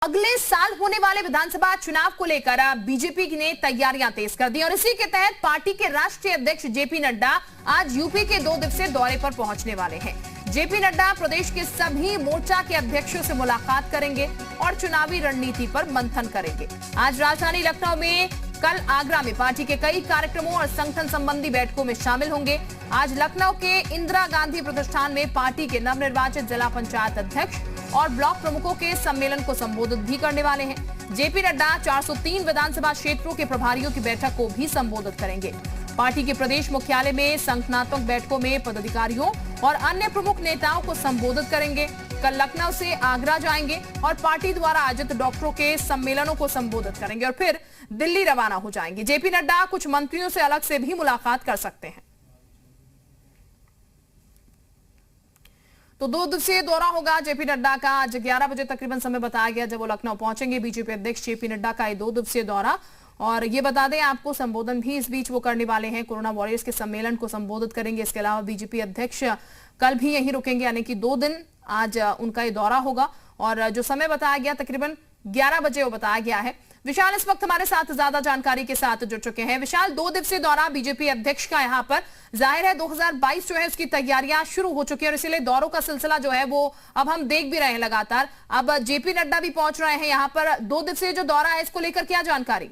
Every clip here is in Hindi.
अगले साल होने वाले विधानसभा चुनाव को लेकर बीजेपी ने तैयारियां तेज कर दी और इसी के तहत पार्टी के राष्ट्रीय अध्यक्ष जेपी नड्डा आज यूपी के 2 दिवसीय दौरे पर पहुंचने वाले हैं। जेपी नड्डा प्रदेश के सभी मोर्चा के अध्यक्षों से मुलाकात करेंगे और चुनावी रणनीति पर मंथन करेंगे। आज राजधानी लखनऊ में, कल आगरा में पार्टी के कई कार्यक्रमों और संगठन संबंधी बैठकों में शामिल होंगे। आज लखनऊ के इंदिरा गांधी प्रतिष्ठान में पार्टी के नवनिर्वाचित जिला पंचायत अध्यक्ष और ब्लॉक प्रमुखों के सम्मेलन को संबोधित भी करने वाले हैं। जेपी नड्डा 403 विधानसभा क्षेत्रों के प्रभारियों की बैठक को भी संबोधित करेंगे। पार्टी के प्रदेश मुख्यालय में संगठनात्मक बैठकों में पदाधिकारियों और अन्य प्रमुख नेताओं को संबोधित करेंगे। कल लखनऊ से आगरा जाएंगे और पार्टी द्वारा आयोजित डॉक्टरों के सम्मेलनों को संबोधित करेंगे और फिर दिल्ली रवाना हो जाएंगे। जेपी नड्डा कुछ मंत्रियों से अलग से भी मुलाकात कर सकते हैं। तो 2 दिवसीय दौरा होगा जेपी नड्डा का। आज 11 बजे तकरीबन समय बताया गया जब वो लखनऊ पहुंचेंगे। बीजेपी अध्यक्ष जेपी नड्डा का ये 2 दिवसीय दौरा, और ये बता दें आपको संबोधन भी इस बीच वो करने वाले हैं। कोरोना वॉरियर्स के सम्मेलन को संबोधित करेंगे। इसके अलावा बीजेपी अध्यक्ष कल भी यहीं रुकेंगे, यानी कि 2 दिन आज उनका ये दौरा होगा। और जो समय बताया गया तकरीबन 11 बजे वो बताया गया है। विशाल इस वक्त हमारे साथ ज्यादा जानकारी के साथ जुड़ चुके हैं। विशाल, 2 दिवसीय दौरा बीजेपी अध्यक्ष का यहाँ पर, जाहिर है 2022 जो है उसकी तैयारियां शुरू हो चुकी है और इसीलिए दौरों का सिलसिला जो है वो अब हम देख भी रहे हैं लगातार। अब जेपी नड्डा भी पहुंच रहे हैं यहाँ पर। 2 दिवसीय जो दौरा है इसको लेकर क्या जानकारी?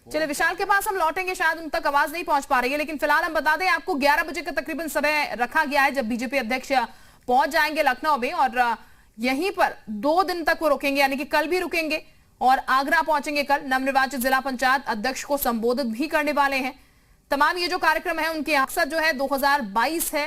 चलिए विशाल के पास हम लौटेंगे, शायद उन तक आवाज नहीं पहुंच पा रही है, लेकिन फिलहाल हम बता दें आपको 11 बजे का तकरीबन समय रखा गया है जब बीजेपी अध्यक्ष पहुंच जाएंगे लखनऊ में, और यहीं पर 2 दिन तक वो रुकेंगे, यानी कि कल भी रुकेंगे और आगरा पहुंचेंगे। कल नवनिर्वाचित जिला पंचायत अध्यक्ष को संबोधित भी करने वाले हैं। तमाम ये जो कार्यक्रम है उनके मकसद जो है 2022 है,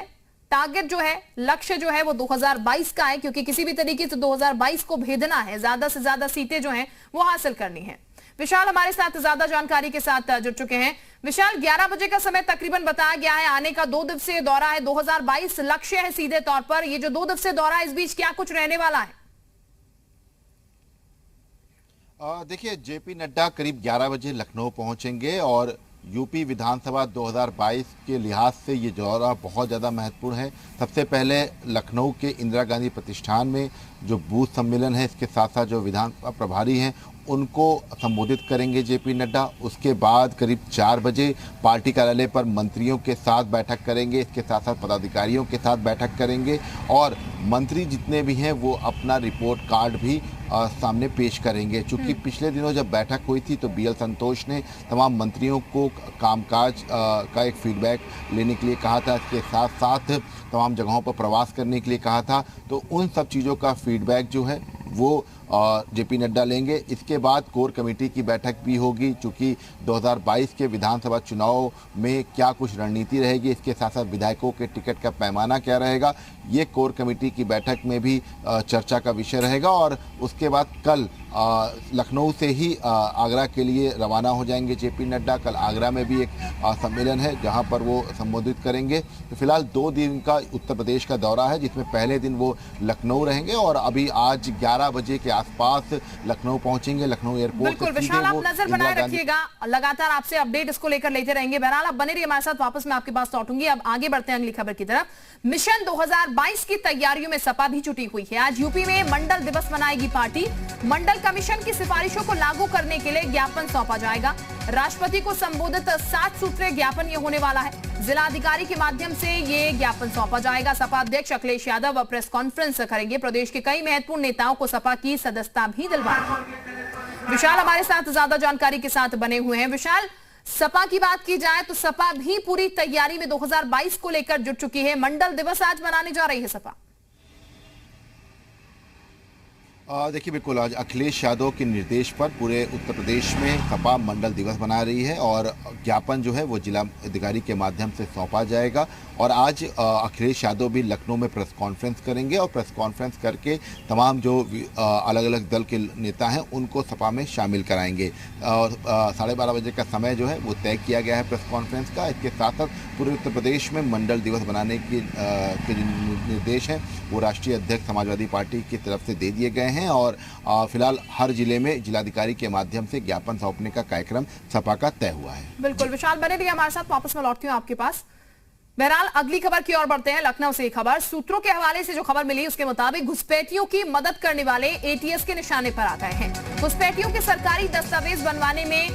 टारगेट जो है, लक्ष्य जो है वो 2022 का है, क्योंकि किसी भी तरीके से 2022 को भेदना है, ज्यादा से ज्यादा सीटें जो हैं वो हासिल करनी है। विशाल हमारे साथ ज्यादा जानकारी के साथ जुड़ चुके हैं। विशाल, 11 बजे का समय तकरीबन बताया गया है आने का। 2 दिवसीय दौरा है, 2022 लक्ष्य है सीधे तौर पर। ये जो 2 दिवसीय दौरा है इस बीच क्या कुछ रहने वाला है? देखिए, जेपी नड्डा करीब 11 बजे लखनऊ पहुंचेंगे और यूपी विधानसभा 2022 के लिहाज से ये दौरा बहुत ज़्यादा महत्वपूर्ण है। सबसे पहले लखनऊ के इंदिरा गांधी प्रतिष्ठान में जो बूथ सम्मेलन है, इसके साथ साथ जो विधान प्रभारी हैं उनको संबोधित करेंगे जेपी नड्डा। उसके बाद करीब 4 बजे पार्टी कार्यालय पर मंत्रियों के साथ बैठक करेंगे। इसके साथ साथ पदाधिकारियों के साथ बैठक करेंगे और मंत्री जितने भी हैं वो अपना रिपोर्ट कार्ड भी सामने पेश करेंगे। चूँकि पिछले दिनों जब बैठक हुई थी तो BL संतोष ने तमाम मंत्रियों को कामकाज का एक फीडबैक लेने के लिए कहा था। इसके साथ साथ तमाम जगहों पर प्रवास करने के लिए कहा था। तो उन सब चीज़ों का फीडबैक जो है वो जेपी नड्डा लेंगे। इसके बाद कोर कमेटी की बैठक भी होगी। चूँकि 2022 के विधानसभा चुनाव में क्या कुछ रणनीति रहेगी, इसके साथ साथ विधायकों के टिकट का पैमाना क्या रहेगा, ये कोर कमेटी की बैठक में भी चर्चा का विषय रहेगा। और उसके बाद कल लखनऊ से ही आगरा के लिए रवाना हो जाएंगे जेपी नड्डा। कल आगरा में भी एक सम्मेलन है जहां पर वो संबोधित करेंगे। तो फिलहाल 2 दिन का उत्तर प्रदेश का दौरा है, जिसमें पहले दिन वो लखनऊ रहेंगे और अभी आज 11 बजे के आसपास लखनऊ पहुंचेंगे। लखनऊ एयरपोर्ट। बिल्कुल विशाल, आप नजर बनाए रखिएगा, लगातार आपसे अपडेट इसको लेकर लेते रहेंगे। बहरहाल आप बने रहिए हमारे साथ, वापस मैं आपके पास लौटूंगी। अब आगे बढ़ते हैं अगली खबर की तरफ। मिशन 2022 की तैयारियों में सपा भी जुटी हुई है। आज यूपी में मंडल दिवस मनाएगी पार्टी। मंडल कमीशन की सिफारिशों को लागू करने के लिए ज्ञापन सौंपा जाएगा। राष्ट्रपति को संबोधित 7 सूत्रीय ज्ञापन ये होने वाला है। जिलाधिकारी के माध्यम से ये ज्ञापन सौंपा जाएगा। सपा अध्यक्ष अखिलेश यादव प्रेस कॉन्फ्रेंस करेंगे। प्रदेश के कई महत्वपूर्ण नेताओं को सपा की सदस्यता भी दिलवाएंगे। विशाल हमारे साथ ज्यादा जानकारी के साथ बने हुए हैं। विशाल, सपा की बात की जाए तो सपा भी पूरी तैयारी में 2022 को लेकर जुट चुकी है। मंडल दिवस आज मनाने जा रही है सपा। देखिए, बिल्कुल आज अखिलेश यादव के निर्देश पर पूरे उत्तर प्रदेश में सपा मंडल दिवस मना रही है और ज्ञापन जो है वो जिला अधिकारी के माध्यम से सौंपा जाएगा। और आज अखिलेश यादव भी लखनऊ में प्रेस कॉन्फ्रेंस करेंगे और प्रेस कॉन्फ्रेंस करके तमाम जो अलग अलग दल के नेता हैं उनको सपा में शामिल कराएंगे। और 12:30 बजे का समय जो है वो तय किया गया है प्रेस कॉन्फ्रेंस का। इसके साथ साथ पूरे उत्तर प्रदेश में मंडल दिवस बनाने के निर्देश हैं वो राष्ट्रीय अध्यक्ष समाजवादी पार्टी की तरफ से दे दिए गए हैं और फिलहाल हर जिले में जिलाधिकारी के माध्यम से ज्ञापन सौंपने का कार्यक्रम सपा का तय हुआ है। बिल्कुल विशाल, बने रहिए हमारे साथ, वापस मैं लौटती हूँ आपके पास। बहरहाल अगली खबर की ओर बढ़ते हैं। लखनऊ से खबर, सूत्रों के हवाले से जो खबर मिली उसके मुताबिक घुसपैठियों की मदद करने वाले एटीएस के निशाने पर आ गए हैं। घुसपैठियों के सरकारी दस्तावेज बनवाने में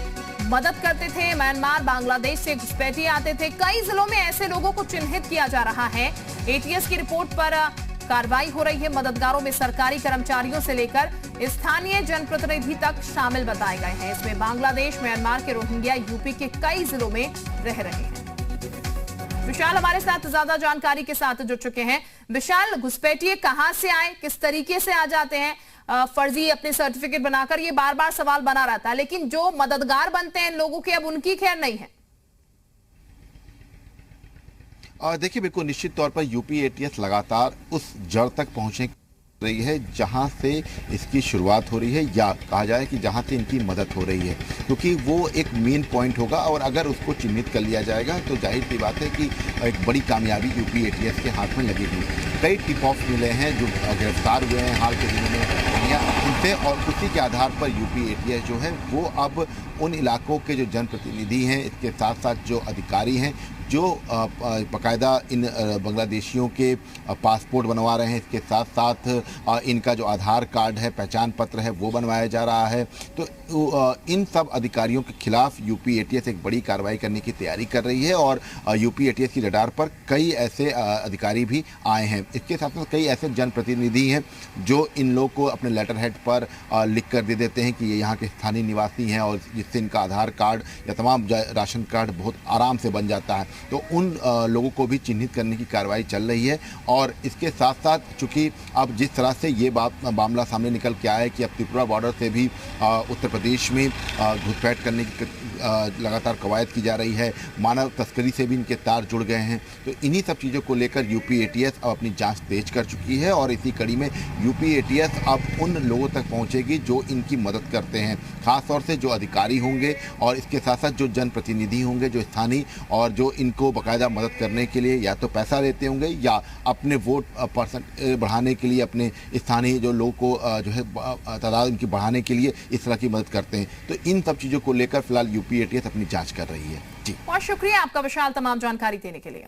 मदद करते थे। म्यांमार, बांग्लादेश से घुसपैठिए आते थे। कई जिलों में ऐसे लोगों को चिन्हित किया जा रहा है। एटीएस की रिपोर्ट पर कार्रवाई हो रही है। मददगारों में सरकारी कर्मचारियों से लेकर स्थानीय जनप्रतिनिधि तक शामिल बताए गए हैं। इसमें बांग्लादेश, म्यांमार के रोहिंग्या यूपी के कई जिलों में रह रहे हैं। विशाल हमारे साथ ज्यादा जानकारी के साथ जुड़ चुके हैं। विशाल, घुसपैठिए कहां से आए, किस तरीके से आ जाते हैं? फर्जी अपने सर्टिफिकेट बनाकर, ये बार बार सवाल बना रहता है, लेकिन जो मददगार बनते हैं लोगों के, अब उनकी खैर नहीं है। देखिए, बिल्कुल निश्चित तौर पर यूपी एटीएस लगातार उस जड़ तक पहुंचने रही है जहां से इसकी शुरुआत हो रही है, या कहा जाए कि जहां से इनकी मदद हो रही है, क्योंकि वो एक मेन पॉइंट होगा और अगर उसको चिन्हित कर लिया जाएगा तो जाहिर सी बात है कि एक बड़ी कामयाबी यूपी एटीएस के हाथ में लगेगी। कई टिप ऑफ मिले हैं जो गिरफ्तार हुए हैं हाल के दिनों में उनसे, और उसी के आधार पर यूपी एटीएस जो है वो अब उन इलाकों के जो जनप्रतिनिधि हैं, इसके साथ साथ जो अधिकारी हैं जो बाकायदा इन बांग्लादेशियों के पासपोर्ट बनवा रहे हैं, इसके साथ साथ इनका जो आधार कार्ड है, पहचान पत्र है, वो बनवाया जा रहा है। तो इन सब अधिकारियों के खिलाफ यूपी एटीएस एक बड़ी कार्रवाई करने की तैयारी कर रही है और यूपी एटीएस की रडार पर कई ऐसे अधिकारी भी आए हैं। इसके साथ साथ कई ऐसे जनप्रतिनिधि हैं जो इन लोग को अपने लेटर हेड पर लिख कर दे देते हैं कि ये यहाँ के स्थानीय निवासी हैं, और जिससे इनका आधार कार्ड या तमाम राशन कार्ड बहुत आराम से बन जाता है। तो उन लोगों को भी चिन्हित करने की कार्रवाई चल रही है। और इसके साथ साथ चूंकि अब जिस तरह से ये मामला सामने निकल के आया है कि अब त्रिपुरा बॉर्डर से भी उत्तर प्रदेश में घुसपैठ करने की लगातार कवायद की जा रही है, मानव तस्करी से भी इनके तार जुड़ गए हैं। तो इन्हीं सब चीज़ों को लेकर यूपी एटीएस अब अपनी जांच तेज कर चुकी है और इसी कड़ी में यूपी एटीएस अब उन लोगों तक पहुंचेगी जो इनकी मदद करते हैं, खास तौर से जो अधिकारी होंगे और इसके साथ साथ जो जनप्रतिनिधि होंगे, जो स्थानीय और जो इनको बाकायदा मदद करने के लिए या तो पैसा लेते होंगे या अपने वोट परसेंट बढ़ाने के लिए, अपने स्थानीय जो लोगों को जो है तादाद उनकी बढ़ाने के लिए इस तरह की मदद करते हैं। तो इन सब चीज़ों को लेकर फिलहाल यूपी एटीएस अपनी जांच कर रही है। जी, बहुत शुक्रिया आपका विशाल तमाम जानकारी देने के लिए।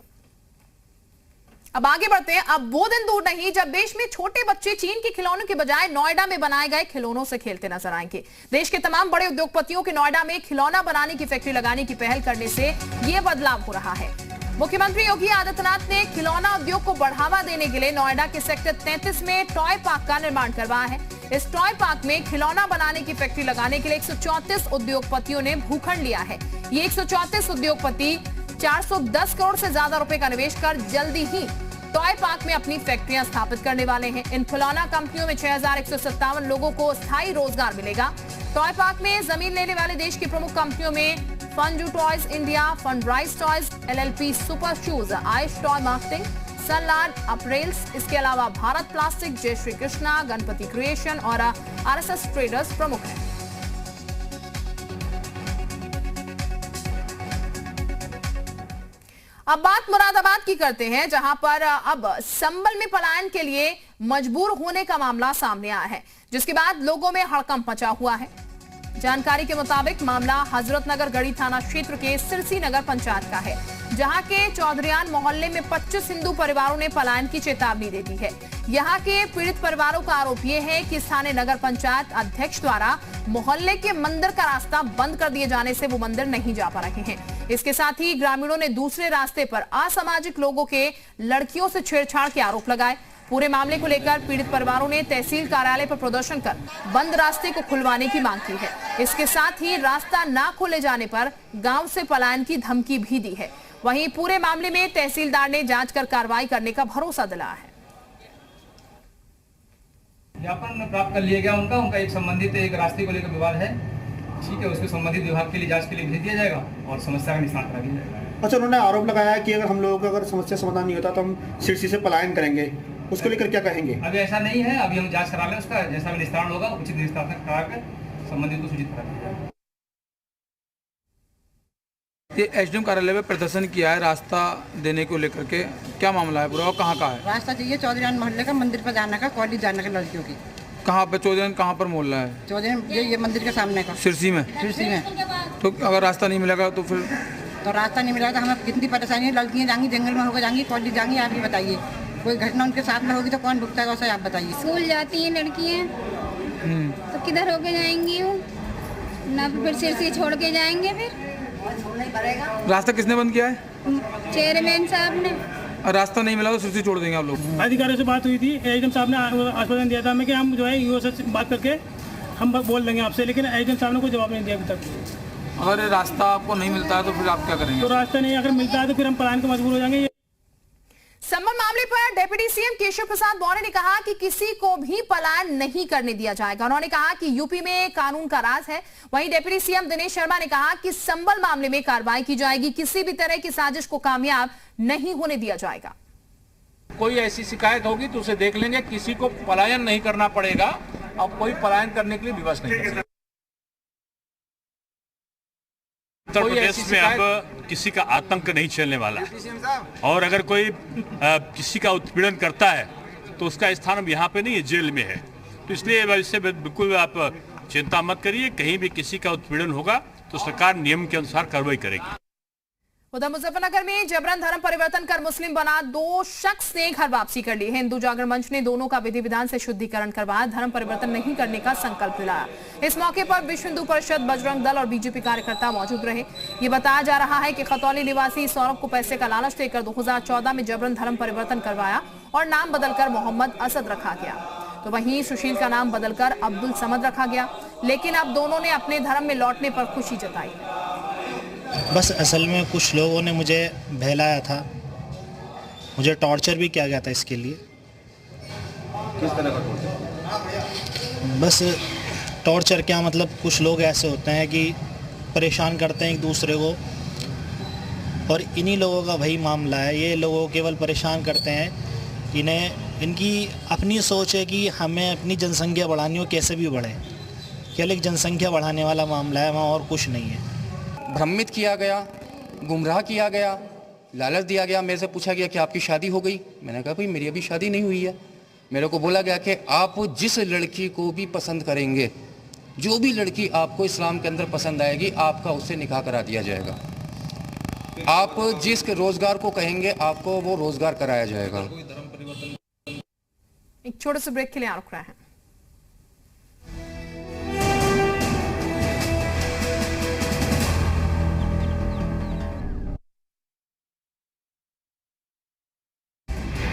अब आगे बढ़ते हैं। अब वो दिन दूर नहीं जब देश में छोटे बच्चे चीन के खिलौनों के बजाय नोएडा में बनाए गए खिलौनों से खेलते नजर आएंगे। देश के तमाम बड़े उद्योगपतियों के नोएडा में खिलौना बनाने की फैक्ट्री लगाने की पहल करने से यह बदलाव हो रहा है। मुख्यमंत्री योगी आदित्यनाथ ने खिलौना उद्योग को बढ़ावा देने के लिए नोएडा के सेक्टर 33 में टॉय पार्क का निर्माण करवाया है। इस टॉय पार्क में खिलौना बनाने की फैक्ट्री लगाने के लिए 134 उद्योगपतियों ने भूखंड लिया है। ये 134 उद्योगपति 410 करोड़ से ज्यादा रुपए का निवेश कर जल्दी ही टॉय पार्क में अपनी फैक्ट्रियां स्थापित करने वाले हैं। इन खिलौना कंपनियों में 6157 लोगों को स्थायी रोजगार मिलेगा। टॉय पार्क में जमीन लेने वाले देश की प्रमुख कंपनियों में Funzoo toys India, Funrise toys, LLP super shoes, Ayush toy marketing, Sunlord apparels, इसके अलावा भारत प्लास्टिक, जय श्री कृष्णा, गणपति क्रिएशन और RSS ट्रेडर्स प्रमुख हैं। अब बात मुरादाबाद की करते हैं, जहां पर अब संबल में पलायन के लिए मजबूर होने का मामला सामने आया है, जिसके बाद लोगों में हड़कंप मचा हुआ है। जानकारी के मुताबिक मामला हजरतनगर गढ़ी थाना क्षेत्र के सिरसी नगर पंचायत का है, जहां के चौधरियान मोहल्ले में 25 हिंदू परिवारों ने पलायन की चेतावनी दे दी है। यहां के पीड़ित परिवारों का आरोप यह है कि स्थानीय नगर पंचायत अध्यक्ष द्वारा मोहल्ले के मंदिर का रास्ता बंद कर दिए जाने से वो मंदिर नहीं जा पा रहे हैं। इसके साथ ही ग्रामीणों ने दूसरे रास्ते पर असामाजिक लोगों के लड़कियों से छेड़छाड़ के आरोप लगाए। पूरे मामले को लेकर पीड़ित परिवारों ने तहसील कार्यालय पर प्रदर्शन कर बंद रास्ते को खुलवाने की मांग की है। इसके साथ ही रास्ता ना खोले जाने पर गांव से पलायन की धमकी भी दी है। वहीं पूरे मामले में तहसीलदार ने जांच कर कार्रवाई करने का भरोसा दिलाया है। ज्ञापन प्राप्त कर लिया गया उनका एक संबंधित एक रास्ते को लेकर विवाद है, ठीक है, उसके संबंधित विभाग के लिए जांच के लिए भेज दिया जाएगा और समस्या का निष्पादन करा दिया जाएगा। अच्छा, उन्होंने आरोप लगाया कि अगर हम लोगों का अगर समस्या समाधान नहीं होता तो हम सिरसी से पलायन करेंगे, उसको लेकर क्या कहेंगे? अभी ऐसा नहीं है, अभी हम जांच करा लें, उसका जैसा भी निस्तारण होगा उचित निस्तारण कराकर संबंधित को सूचित करा दिया जाएगा। ये SDM कार्यालय में प्रदर्शन किया है रास्ता देने को लेकर के, क्या मामला है पूरा और कहाँ का है? रास्ता चाहिए चौधरियान मोहल्ले का, मंदिर पर जाने का, कॉलेज जाने का लड़कियों की। कहाँ पे चौधरियान, कहाँ पर मोहल्ला है? चौधरियान ये मंदिर के सामने का, सिरसी में। सिरसी में। तो अगर रास्ता नहीं मिलेगा तो फिर तो रास्ता नहीं मिला तो हमें कितनी परेशानी है। लड़कियाँ जाएंगी जंगल में होकर जाएंगी, कॉलेज जाएंगी। आप ये बताइए, कोई घटना उनके साथ में होगी तो कौन भुगतेगा उसे, आप बताइए। स्कूल जाती हैं लड़कियाँ तो किधर होके जाएंगी वो ना, फिर सिरसी छोड़ के जाएंगे। फिर रास्ता किसने बंद किया है? चेयरमैन साहब ने। और रास्ता नहीं मिला तो सिरसी छोड़ देंगे आप लोग? अधिकारियों से बात हुई थी, एसडीएम साहब ने आश्वासन दिया था हमें कि हम जो है ईओ से बात करके हम बोल देंगे आपसे, लेकिन एसडीएम साहब ने कोई जवाब नहीं दिया अभी तक। अगर रास्ता आपको नहीं मिलता है तो फिर आप क्या करेंगे? तो रास्ता नहीं अगर मिलता है तो फिर हम पलायन को मजबूर हो जाएंगे। संबल मामले पर डिप्टी सीएम केशव प्रसाद मौर्य ने कहा कि किसी को भी पलायन नहीं करने दिया जाएगा। उन्होंने कहा कि यूपी में कानून का राज है। वहीं डिप्टी सीएम दिनेश शर्मा ने कहा कि संबल मामले में कार्रवाई की जाएगी, किसी भी तरह की साजिश को कामयाब नहीं होने दिया जाएगा। कोई ऐसी शिकायत होगी तो उसे देख लेंगे, किसी को पलायन नहीं करना पड़ेगा और कोई पलायन करने के लिए विवश नहीं कर सकता। उत्तर प्रदेश में अब किसी का आतंक नहीं चलने वाला है, और अगर कोई किसी का उत्पीड़न करता है तो उसका स्थान अब यहाँ पे नहीं है, जेल में है। तो इसलिए इससे बिल्कुल आप चिंता मत करिए, कहीं भी किसी का उत्पीड़न होगा तो सरकार नियम के अनुसार कार्रवाई करेगी। उधर मुजफ्फरनगर में जबरन धर्म परिवर्तन कर मुस्लिम बना 2 शख्स ने घर वापसी कर ली है। हिंदू जागरण मंच ने दोनों का विधि विधान से शुद्धिकरण करवाया, धर्म परिवर्तन नहीं करने का संकल्प दिलाया। इस मौके पर विश्व हिंदू परिषद, बजरंग दल और बीजेपी कार्यकर्ता मौजूद रहे। ये बताया जा रहा है कि खतौली निवासी सौरभ को पैसे का लालच देकर 2014 में जबरन धर्म परिवर्तन करवाया और नाम बदलकर मोहम्मद असद रखा गया। तो वहीं सुशील का नाम बदलकर अब्दुल समद रखा गया, लेकिन अब दोनों ने अपने धर्म में लौटने पर खुशी जताई। बस असल में कुछ लोगों ने मुझे बहलाया था, मुझे टॉर्चर भी किया गया था इसके लिए। किस तरह का टॉर्चर? बस टॉर्चर क्या मतलब, कुछ लोग ऐसे होते हैं कि परेशान करते हैं एक दूसरे को, और इन्हीं लोगों का वही मामला है। ये लोगों केवल परेशान करते हैं, इनकी अपनी सोच है कि हमें अपनी जनसंख्या बढ़ानी हो, कैसे भी बढ़े। केवल एक जनसंख्या बढ़ाने वाला मामला है, वहाँ और कुछ नहीं है। भ्रमित किया गया, गुमराह किया गया, लालच दिया गया। मेरे से पूछा गया कि आपकी शादी हो गई? मैंने कहा भाई मेरी अभी शादी नहीं हुई है। मेरे को बोला गया कि आप जिस लड़की को भी पसंद करेंगे, जो भी लड़की आपको इस्लाम के अंदर पसंद आएगी, आपका उससे निकाह करा दिया जाएगा। आप जिस रोजगार को कहेंगे आपको वो रोजगार कराया जाएगा। एक छोटे से ब्रेक के लिए रुक रहे हैं।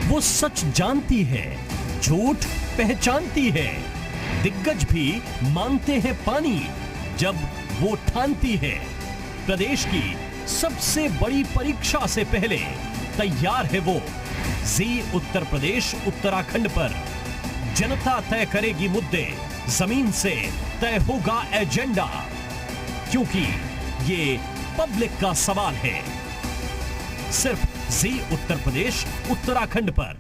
वो सच जानती है, झूठ पहचानती है, दिग्गज भी मांगते हैं पानी जब वो ठानती है। प्रदेश की सबसे बड़ी परीक्षा से पहले तैयार है वो। जी उत्तर प्रदेश उत्तराखंड पर जनता तय करेगी मुद्दे, जमीन से तय होगा एजेंडा, क्योंकि ये पब्लिक का सवाल है। सिर्फ जी उत्तर प्रदेश उत्तराखंड पर।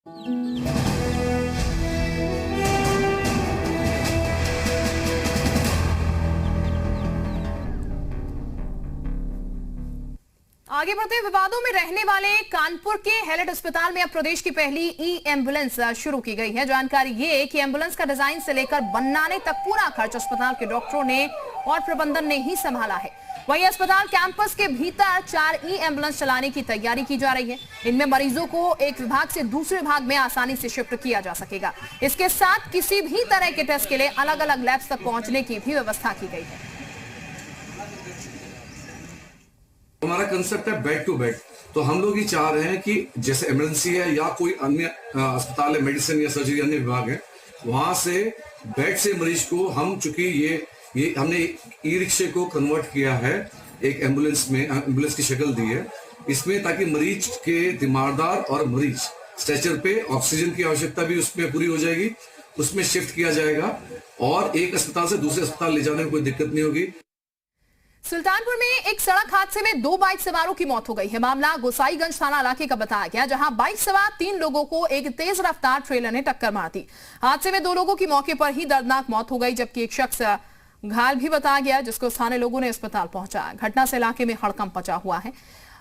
आगे बढ़ते विवादों में रहने वाले कानपुर के हेलेट अस्पताल में अब प्रदेश की पहली ई एम्बुलेंस शुरू की गई है। जानकारी ये कि एम्बुलेंस का डिजाइन से लेकर बनाने तक पूरा खर्च अस्पताल के डॉक्टरों ने और प्रबंधन ने ही संभाला है। वहीं अस्पताल कैंपस के भीतर 4 ई एम्बुलेंस चलाने की तैयारी की जा रही है। इनमें मरीजों को एक विभाग से दूसरे विभाग में आसानी से शिफ्ट किया जा सकेगा। इसके साथ किसी भी तरह के टेस्ट के लिए अलग अलग लैब्स तक पहुंचने की भी व्यवस्था की गई है। हमारा कंसेप्ट है बेड टू बेड। तो हम लोग ये चाह रहे हैं कि जैसे इमरजेंसी है या कोई अन्य अस्पताल है, मेडिसिन या सर्जरी अन्य विभाग है, वहां से बेड से मरीज को हम चूंकि ये हमने ई रिक्शे को कन्वर्ट किया है एक एम्बुलेंस में, एम्बुलेंस की शक्ल दी है इसमें, ताकि मरीज के दिमागदार और मरीज स्ट्रेचर पे ऑक्सीजन की आवश्यकता भी उसमें पूरी हो जाएगी, उसमें शिफ्ट किया जाएगा और एक अस्पताल से दूसरे अस्पताल ले जाने में कोई दिक्कत नहीं होगी। सुल्तानपुर में एक सड़क हादसे में 2 बाइक सवारों की मौत हो गई है। मामला गोसाईगंज थाना इलाके का बताया गया, जहां बाइक सवार 3 लोगों को एक तेज रफ्तार ट्रेलर ने टक्कर मार दी। हादसे में 2 लोगों की मौके पर ही दर्दनाक मौत हो गई, जबकि एक शख्स घायल भी बताया गया, जिसको स्थानीय लोगों ने अस्पताल पहुंचाया। घटना से इलाके में हड़कंप मचा हुआ है।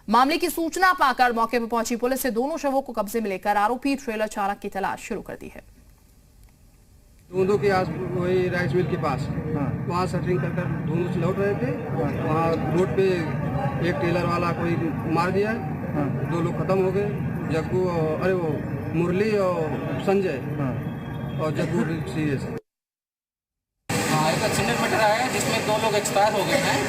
मामले की सूचना पाकर मौके पर पहुंची पुलिस ने दोनों शवों को कब्जे में लेकर आरोपी ट्रेलर चालक की तलाश शुरू कर दी है। दोनों के आस वही राइस मिल के पास वहाँ शटरिंग कर दोनों से लौट रहे थे। वहाँ रोड पे एक टेलर वाला कोई मार दिया, 2 लोग खत्म हो गए। जग्गू अरे वो मुरली और संजय और जग्गू सीरियस। हाँ, एक एक्सीडेंट में रहा है जिसमें 2 लोग एक्सपायर हो गए हैं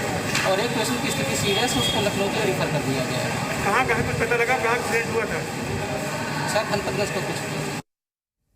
और एक पेशेंट की स्थिति सीरियस, उसको लखनऊ के रेफर कर दिया गया है। कहाँ कुछ पता लगा कहाँ एक्सीडेंट हुआ था? सर गणपतगंज को कुछ